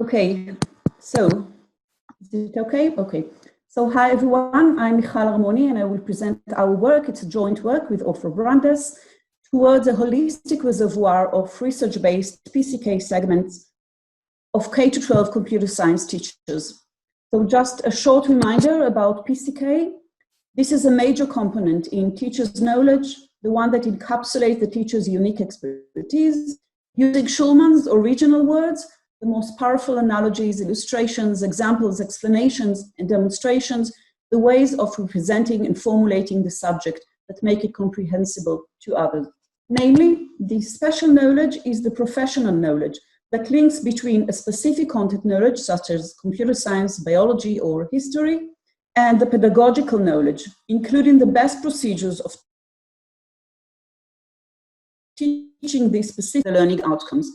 Okay, so is it okay? Okay. So hi everyone, I'm Michal Armoni and I will present our work. It's a joint work with Ofer Brandes towards a holistic reservoir of research-based PCK segments of K-12 computer science teachers. So just a short reminder about PCK. This is a major component in teachers' knowledge, the one that encapsulates the teacher's unique expertise, using Schulman's original words, the most powerful analogies, illustrations, examples, explanations, and demonstrations, the ways of representing and formulating the subject that make it comprehensible to others. Namely, the special knowledge is the professional knowledge that links between a specific content knowledge, such as computer science, biology, or history, and the pedagogical knowledge, including the best procedures of teaching these specific learning outcomes.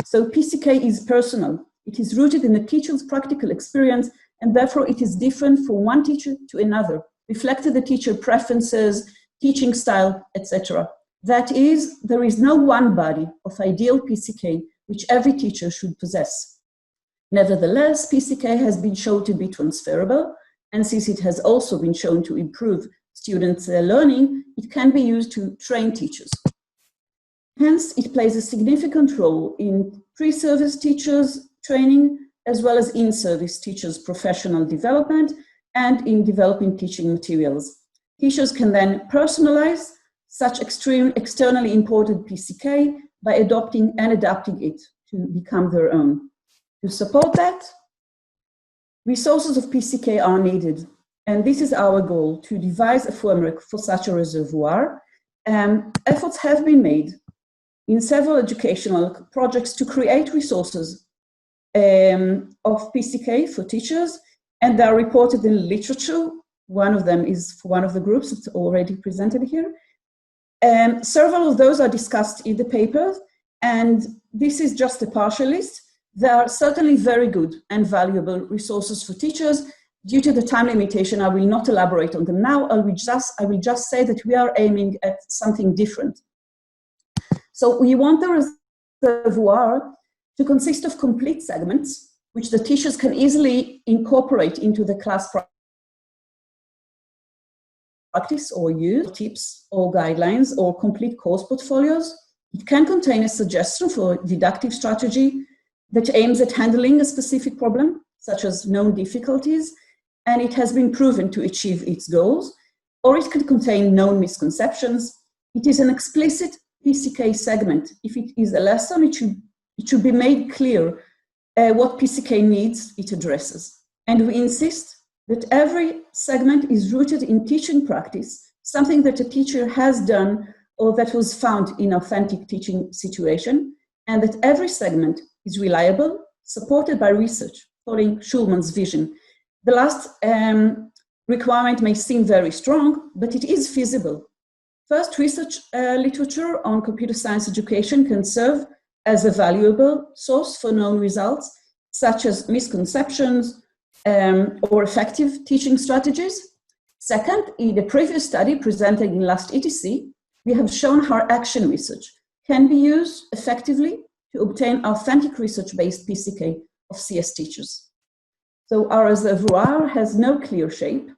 So PCK is personal. It is rooted in the teacher's practical experience, and therefore it is different from one teacher to another, reflecting the teacher preferences, teaching style, etc. That is, there is no one body of ideal PCK which every teacher should possess. Nevertheless, PCK has been shown to be transferable, and since it has also been shown to improve students' learning, it can be used to train teachers. Hence, it plays a significant role in pre-service teachers' training, as well as in-service teachers' professional development, and in developing teaching materials. Teachers can then personalize such externally imported PCK by adopting and adapting it to become their own. To support that, resources of PCK are needed, and this is our goal, to devise a framework for such a reservoir. Efforts have been made in several educational projects to create resources of PCK for teachers, and they are reported in literature. One of them is for one of the groups that's already presented here. Several of those are discussed in the paper, and this is just a partial list. They are certainly very good and valuable resources for teachers. Due to the time limitation, I will not elaborate on them now. I will just say that we are aiming at something different. So we want the reservoir to consist of complete segments, which the teachers can easily incorporate into the class practice or use tips or guidelines or complete course portfolios. It can contain a suggestion for a didactic strategy that aims at handling a specific problem, such as known difficulties, and it has been proven to achieve its goals, or it can contain known misconceptions. It is an explicit PCK segment. If it is a lesson, it should be made clear what PCK needs it addresses. And we insist that every segment is rooted in teaching practice, something that a teacher has done or that was found in authentic teaching situation, and that every segment is reliable, supported by research, following Schulman's vision. The last requirement may seem very strong, but it is feasible. First, research literature on computer science education can serve as a valuable source for known results, such as misconceptions or effective teaching strategies. Second, in the previous study presented in last ETC, we have shown how action research can be used effectively to obtain authentic research-based PCK of CS teachers. So our reservoir has no clear shape,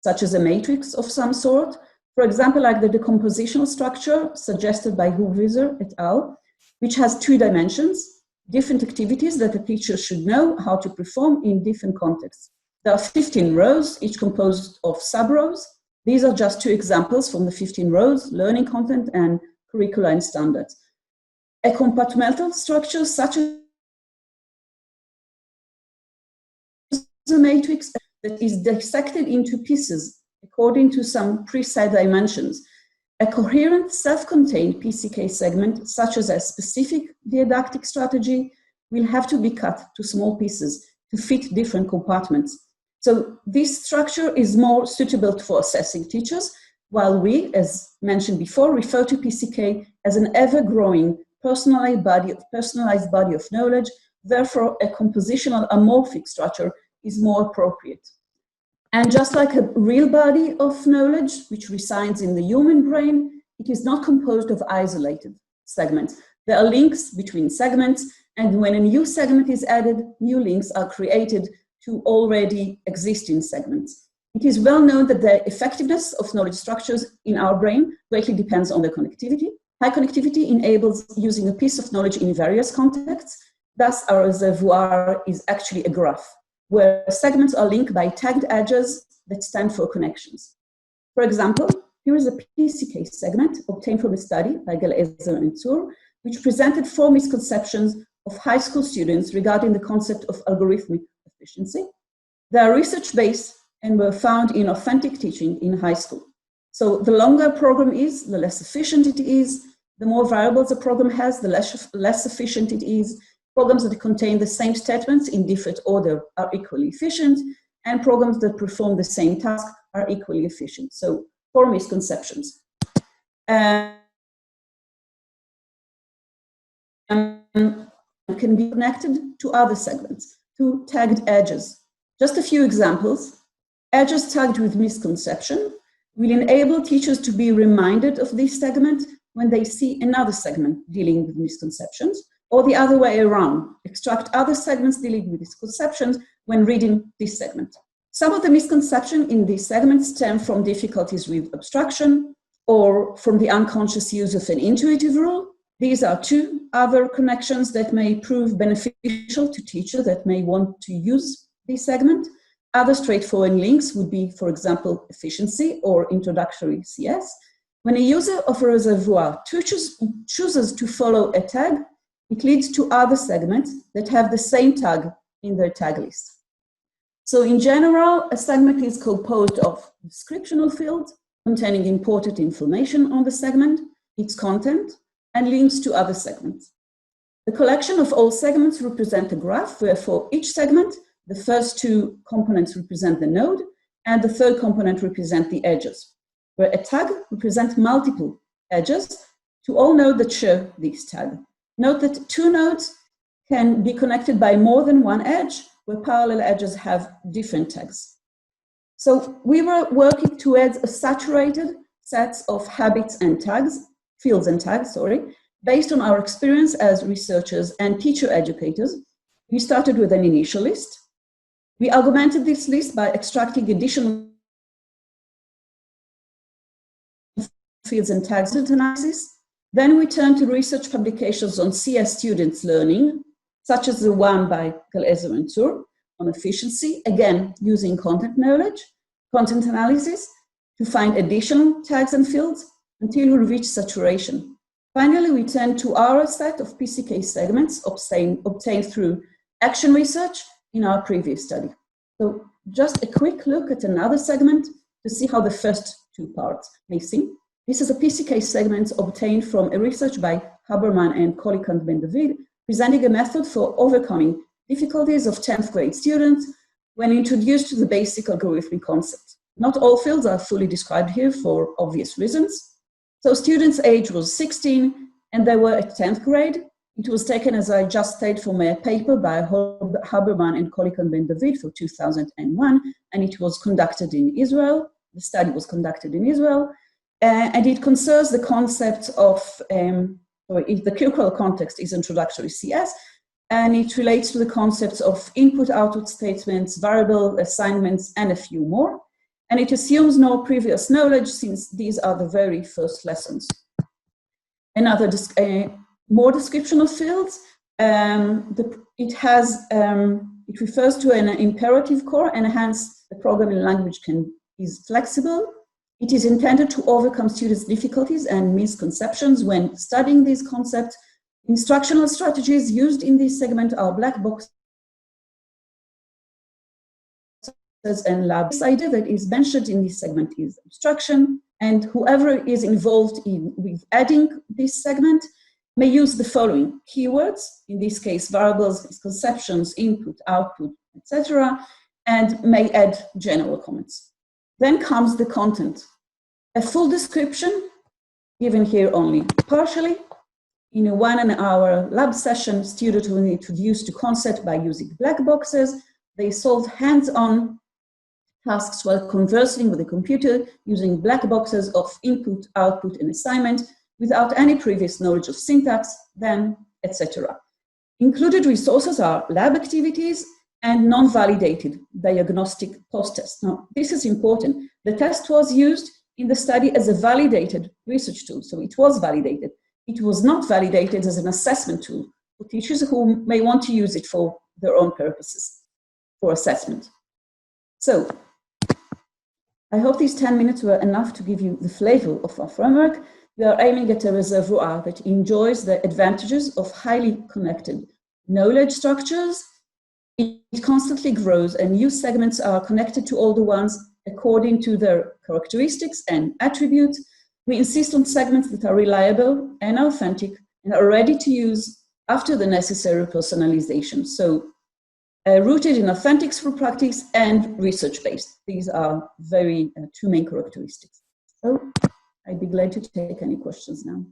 such as a matrix of some sort. For example, like the decompositional structure suggested by Wieser et al., which has 2 dimensions, different activities that a teacher should know how to perform in different contexts. There are 15 rows, each composed of sub-rows. These are just 2 examples from the 15 rows: learning content and curricula and standards. A compartmental structure such as a matrix that is dissected into pieces according to some preset dimensions. A coherent, self-contained PCK segment, such as a specific didactic strategy, will have to be cut to small pieces to fit different compartments. So this structure is more suitable for assessing teachers, while we, as mentioned before, refer to PCK as an ever-growing personalized body of knowledge. Therefore, a compositional amorphic structure is more appropriate. And just like a real body of knowledge, which resides in the human brain, it is not composed of isolated segments. There are links between segments, And when a new segment is added, new links are created to already existing segments. It is well known that the effectiveness of knowledge structures in our brain greatly depends on their connectivity. High connectivity enables using a piece of knowledge in various contexts. Thus, our reservoir is actually a graph, where segments are linked by tagged edges that stand for connections. For example, here is a PCK segment obtained from a study by Galezer and Zur, which presented 4 misconceptions of high school students regarding the concept of algorithmic efficiency. They are research-based and were found in authentic teaching in high school. So the longer a program is, the less efficient it is. The more variables a program has, the less efficient it is. Programs that contain the same statements in different order are equally efficient, and programs that perform the same task are equally efficient. So 4 misconceptions. Can be connected to other segments, to tagged edges. Just a few examples. Edges tagged with misconception will enable teachers to be reminded of this segment when they see another segment dealing with misconceptions, or the other way around, extract other segments dealing with misconceptions when reading this segment. Some of the misconceptions in these segments stem from difficulties with abstraction or from the unconscious use of an intuitive rule. These are 2 other connections that may prove beneficial to teachers that may want to use this segment. Other straightforward links would be, for example, efficiency or introductory CS. When a user of a reservoir chooses to follow a tag, it leads to other segments that have the same tag in their tag list. So in general, a segment is composed of descriptional fields containing important information on the segment, its content, and links to other segments. The collection of all segments represent a graph, where for each segment, the first 2 components represent the node, and the third component represent the edges, where a tag represents multiple edges to all nodes that share this tag. Note that 2 nodes can be connected by more than one edge, where parallel edges have different tags. So we were working towards a saturated set of habits and tags, fields and tags, based on our experience as researchers and teacher educators. We started with an initial list. We augmented this list by extracting additional fields and tags analysis. Then we turned to research publications on CS students learning, such as the one by Galezer and Zur on efficiency, again, using content analysis to find additional tags and fields until we reach saturation. Finally, we turned to our set of PCK segments obtained through action research in our previous study. So just a quick look at another segment to see how the first 2 parts may seem. This is a PCK segment obtained from a research by Haberman and Kolikant Ben David, presenting a method for overcoming difficulties of 10th grade students when introduced to the basic algorithmic concept. Not all fields are fully described here for obvious reasons. So students' age was 16 and they were at 10th grade. It was taken, as I just stated, from a paper by Haberman and Kolikant Ben David for 2001, and it was conducted in Israel. The study was conducted in Israel, and it concerns the concept of, the curricular context is introductory CS, and it relates to the concepts of input-output statements, variable assignments, and a few more. And it assumes no previous knowledge, since these are the very first lessons. Another more descriptional fields. It refers to an imperative core, and hence the programming language is flexible. It is intended to overcome students' difficulties and misconceptions when studying these concepts. Instructional strategies used in this segment are black boxes and labs. This idea that is mentioned in this segment is abstraction, and whoever is involved with adding this segment may use the following keywords, in this case variables, misconceptions, input, output, etc., and may add general comments. Then comes the content. A full description, given here only partially. In a 1-hour lab session, students were introduced to concept by using black boxes. They solved hands-on tasks while conversing with the computer using black boxes of input, output, and assignment without any previous knowledge of syntax, then, etc. Included resources are lab activities and non-validated diagnostic post-test. Now, this is important. The test was used in the study as a validated research tool, so it was validated. It was not validated as an assessment tool for teachers who may want to use it for their own purposes, for assessment. So, I hope these 10 minutes were enough to give you the flavor of our framework. We are aiming at a reservoir that enjoys the advantages of highly connected knowledge structures. It constantly grows, and new segments are connected to older ones according to their characteristics and attributes. We insist on segments that are reliable and authentic and are ready to use after the necessary personalization. So, rooted in authentics for practice and research-based. These are two main characteristics. So, I'd be glad to take any questions now.